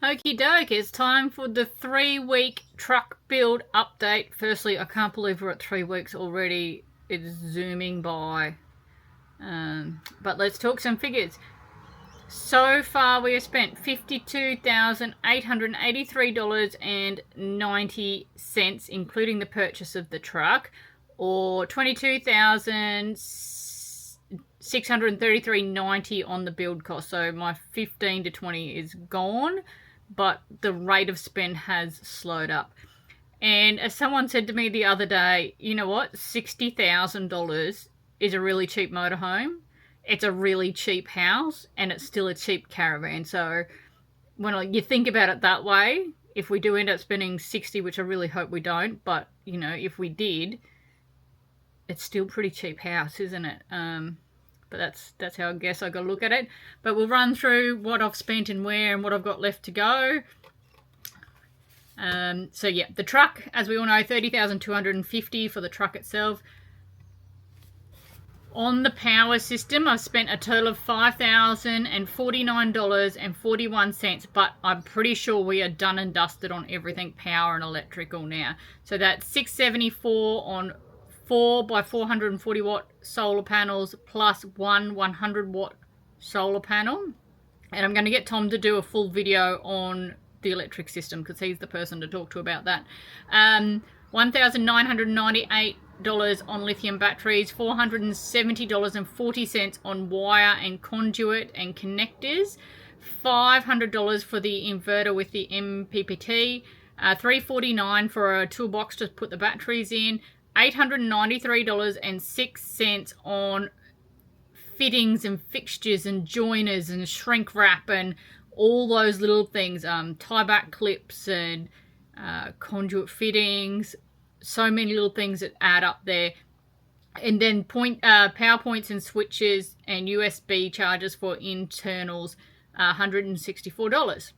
Okie doke, it's time for the 3-week truck build update. Firstly, I can't believe we're at 3 weeks already. It's zooming by. But let's talk some figures. So far, we have spent $52,883.90, including the purchase of the truck, or $22,633.90 on the build cost. So my 15 to 20 is gone, but the rate of spend has slowed up. And as someone said to me the other day, you know what? $60,000 is a really cheap motorhome. It's a really cheap house, and it's still a cheap caravan. So when you think about it that way, if we do end up spending 60, which I really hope we don't, but you know, if we did, it's still a pretty cheap house, isn't it? But that's how I guess I got to look at it. But we'll run through what I've spent and where and what I've got left to go. So yeah, the truck, as we all know, $30,250 for the truck itself. On the power system, I've spent a total of $5,049.41, but I'm pretty sure we are done and dusted on everything power and electrical now. So that's $674 on 4 by 440 watt solar panels plus one 100 watt solar panel. And I'm going to get Tom to do a full video on the electric system because he's the person to talk to about that. $1,998 on lithium batteries, $470.40 on wire and conduit and connectors, $500 for the inverter with the MPPT, $349 for a toolbox to put the batteries in, $893.06 on fittings and fixtures and joiners and shrink wrap and all those little things, tie back clips and conduit fittings, so many little things that add up there. And then power points and switches and USB chargers for internals, $164.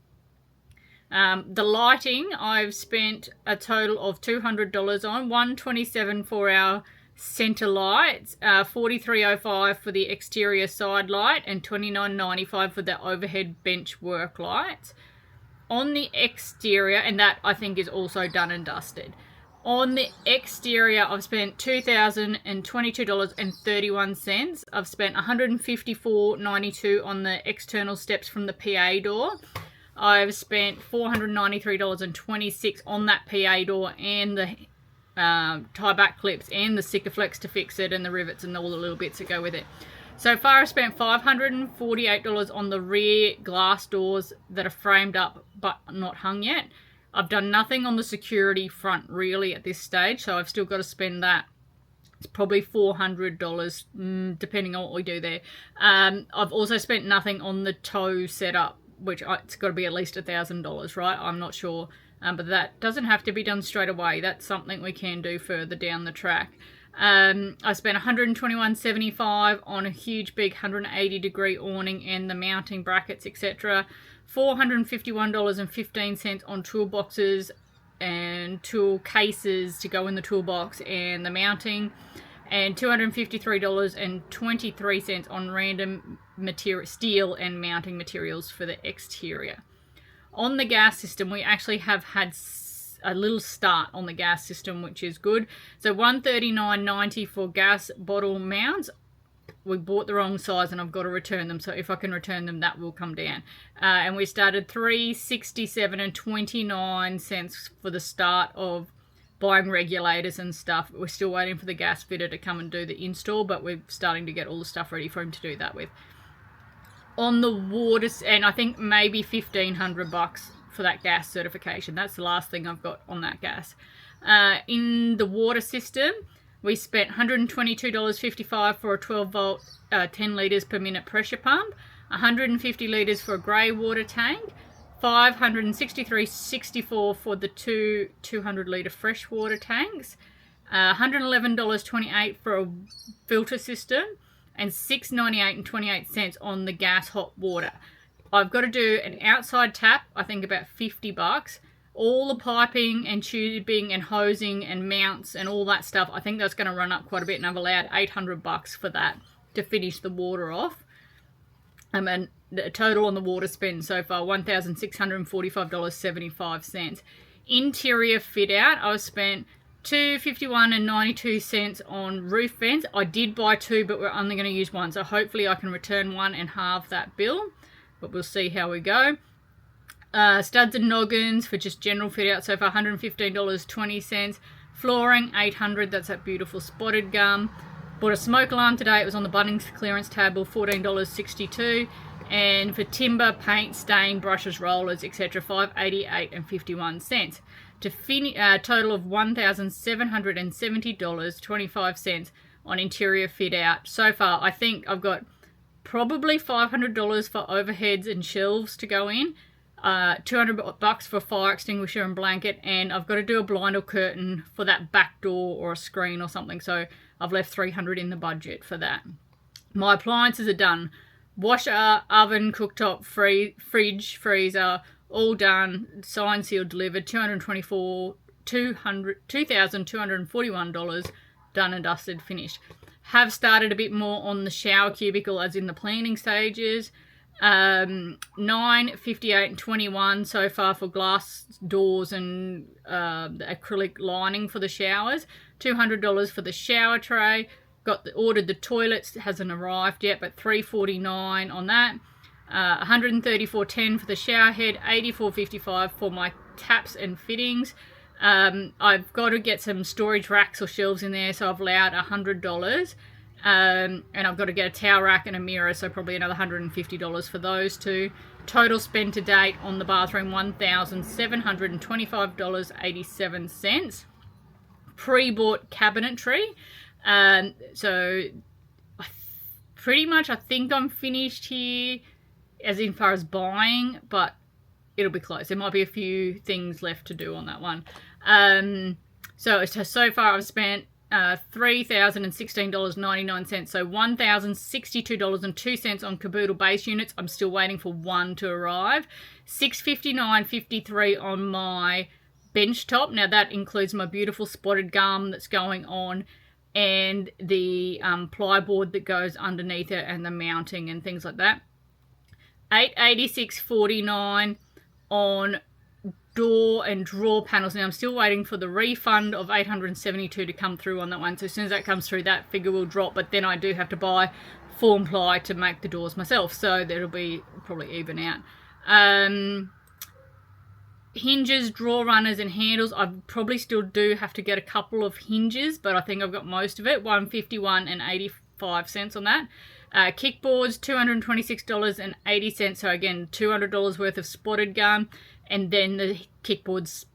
The lighting, I've spent a total of $200 on, $127 for our center lights, $43.05 for the exterior side light, and $29.95 for the overhead bench work lights. On the exterior, and that I think is also done and dusted. On the exterior, I've spent $2,022.31. I've spent $154.92 on the external steps from the PA door. I've spent $493.26 on that PA door and the tie-back clips and the Sikaflex to fix it and the rivets and all the little bits that go with it. So far, I've spent $548 on the rear glass doors that are framed up but not hung yet. I've done nothing on the security front really at this stage, so I've still got to spend that. It's probably $400 depending on what we do there. I've also spent nothing on the tow setup, which it's got to be at least $1,000, right? I'm not sure, but that doesn't have to be done straight away. That's something we can do further down the track. I spent $121.75 on a huge big 180-degree awning and the mounting brackets, etc. $451.15 on toolboxes and tool cases to go in the toolbox and the mounting, and $253.23 on random steel and mounting materials for the exterior. On the gas system, we actually have had a little start on the gas system, which is good. So $139.90 for gas bottle mounts. We bought the wrong size and I've got to return them, so if I can return them, that will come down. And we started $367.29 for the start of buying regulators and stuff. We're still waiting for the gas fitter to come and do the install, but we're starting to get all the stuff ready for him to do that with. On the water, and I think maybe $1,500 for that gas certification. That's the last thing I've got on that gas. In the water system, we spent $122.55 for a 12-volt, 10 litres per minute pressure pump, 150 litres for a grey water tank, $563.64 for the two 200-litre freshwater tanks, $111.28 for a filter system, and $698.28 on the gas hot water. I've got to do an outside tap, I think about $50. All the piping and tubing and hosing and mounts and all that stuff, I think that's going to run up quite a bit, and I've allowed $800 for that to finish the water off. And the total on the water spend so far, $1,645.75. Interior fit out, I've spent $251.92 on roof vents. I did buy 2, but we're only going to use 1, so hopefully I can return 1 and halve that bill, but we'll see how we go. Studs and noggins for just general fit out so far, $115.20. Flooring, $800, that's that beautiful spotted gum. Bought a smoke alarm today, it was on the Bunnings clearance table, $14.62. And for timber, paint, stain, brushes, rollers, etc., $588.51. To total of $1,770.25 on interior fit out. So far, I think I've got probably $500 for overheads and shelves to go in, $200 for fire extinguisher and blanket, and I've got to do a blind or curtain for that back door or a screen or something, so I've left $300 in the budget for that. My appliances are done. Washer, oven, cooktop, fridge, freezer, all done, signed, sealed, delivered, $2,241, done and dusted, finished. Have started a bit more on the shower cubicle as in the planning stages. 9, 58 and 21 so far for glass doors and the acrylic lining for the showers. $200 for the shower tray. Ordered the toilets, hasn't arrived yet, but $349 on that. $134.10 for the shower head, $84.55 for my taps and fittings. I've got to get some storage racks or shelves in there, so I've allowed $100. And I've got to get a towel rack and a mirror, so probably another $150 for those two. Total spend to date on the bathroom, $1,725.87. Pre-bought cabinetry. So pretty much I think I'm finished here as in far as buying, but it'll be close. There might be a few things left to do on that one. So far I've spent $3,016.99, so $1,062.02 on caboodle base units. I'm still waiting for 1 to arrive. $659.53 on my bench top. Now that includes my beautiful spotted gum that's going on, and the plyboard that goes underneath it, and the mounting and things like that. $886.49 on door and drawer panels. Now I'm still waiting for the refund of $872 to come through on that one. So as soon as that comes through, that figure will drop. But then I do have to buy form ply to make the doors myself, so that'll be probably even out. Hinges, drawer runners and handles. I probably still do have to get a couple of hinges, but I think I've got most of it. $151.85 on that. Kickboards, $226.80. So again, $200 worth of spotted gum, and then the kickboards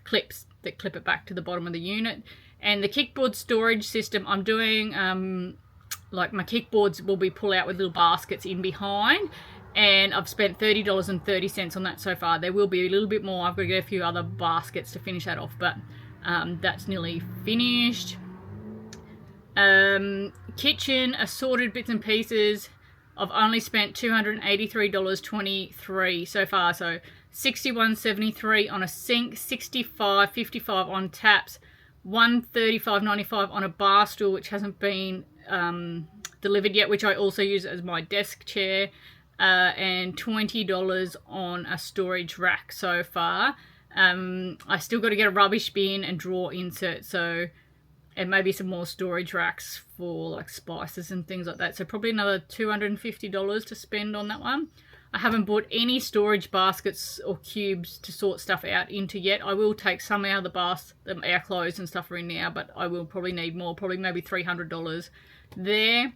clips that clip it back to the bottom of the unit. And the kickboard storage system, I'm doing like my kickboards will be pull out with little baskets in behind, and I've spent $30.30 on that so far. There will be a little bit more. I've got to get a few other baskets to finish that off, but that's nearly finished. Kitchen, assorted bits and pieces. I've only spent $283.23 so far, so $61.73 on a sink, $65.55 on taps, $135.95 on a bar stool, which hasn't been delivered yet, which I also use as my desk chair, and $20 on a storage rack so far. I still got to get a rubbish bin and drawer insert, and maybe some more storage racks for like spices and things like that. So probably another $250 to spend on that one. I haven't bought any storage baskets or cubes to sort stuff out into yet. I will take some out of the bath, our clothes and stuff are in now, but I will probably need more, probably maybe $300 there.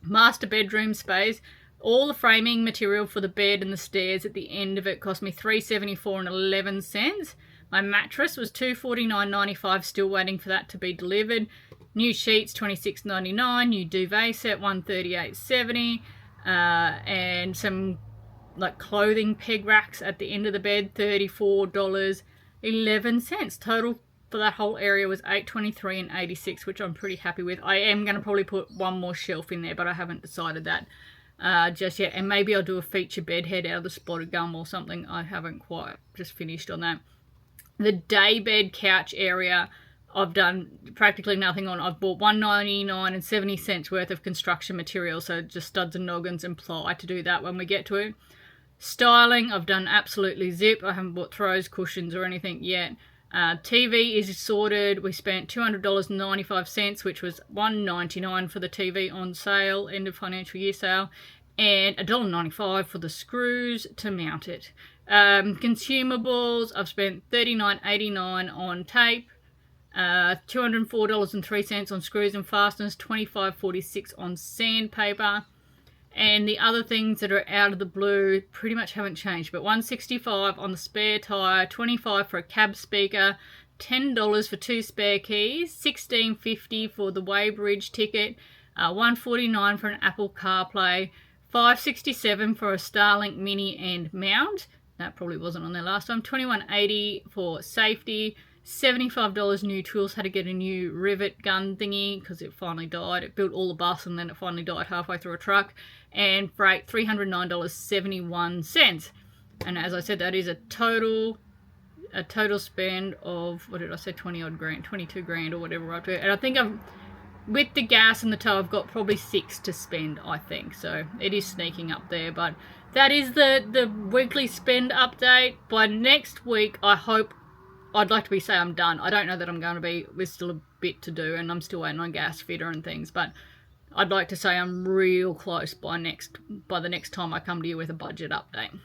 Master bedroom space. All the framing material for the bed and the stairs at the end of it cost me $374.11. My mattress was $249.95, still waiting for that to be delivered. New sheets, $26.99. New duvet set, $138.70. And some like clothing peg racks at the end of the bed, $34.11. Total for that whole area was $823.86, which I'm pretty happy with. I am going to probably put one more shelf in there, but I haven't decided that just yet. And maybe I'll do a feature bed head out of the spotted gum or something. I haven't quite just finished on that. The day bed couch area I've done practically nothing on. I've bought $1.99 and 70 cents worth of construction material, so just studs and noggins and ply to do that when we get to it. Styling, I've done absolutely zip. I haven't bought throws, cushions or anything yet. TV is sorted. We spent $200.95, which was $1.99 for the TV on sale, end of financial year sale, and $1.95 for the screws to mount it. Consumables, I've spent $39.89 on tape, $204.03 on screws and fasteners, $25.46 on sandpaper. And the other things that are out of the blue pretty much haven't changed, but $165 on the spare tyre, $25 for a cab speaker, $10 for 2 spare keys, $16.50 for the Weybridge ticket, $149 for an Apple CarPlay, $567 for a Starlink Mini and mount. That probably wasn't on there last time. $21.80 for safety, $75 new tools. Had to get a new rivet gun thingy because it finally died. It built all the bus and then it finally died halfway through a truck. And freight, $309.71. And as I said, that is a total spend of, what did I say, 20 odd grand, 22 grand or whatever up to it. And I think with the gas and the tow, I've got probably 6 to spend, I think. So it is sneaking up there, but that is the weekly spend update. By next week, I hope, I'd like to say I'm done. I don't know that I'm going to be. There's still a bit to do, and I'm still waiting on gas fitter and things, but I'd like to say I'm real close by the next time I come to you with a budget update.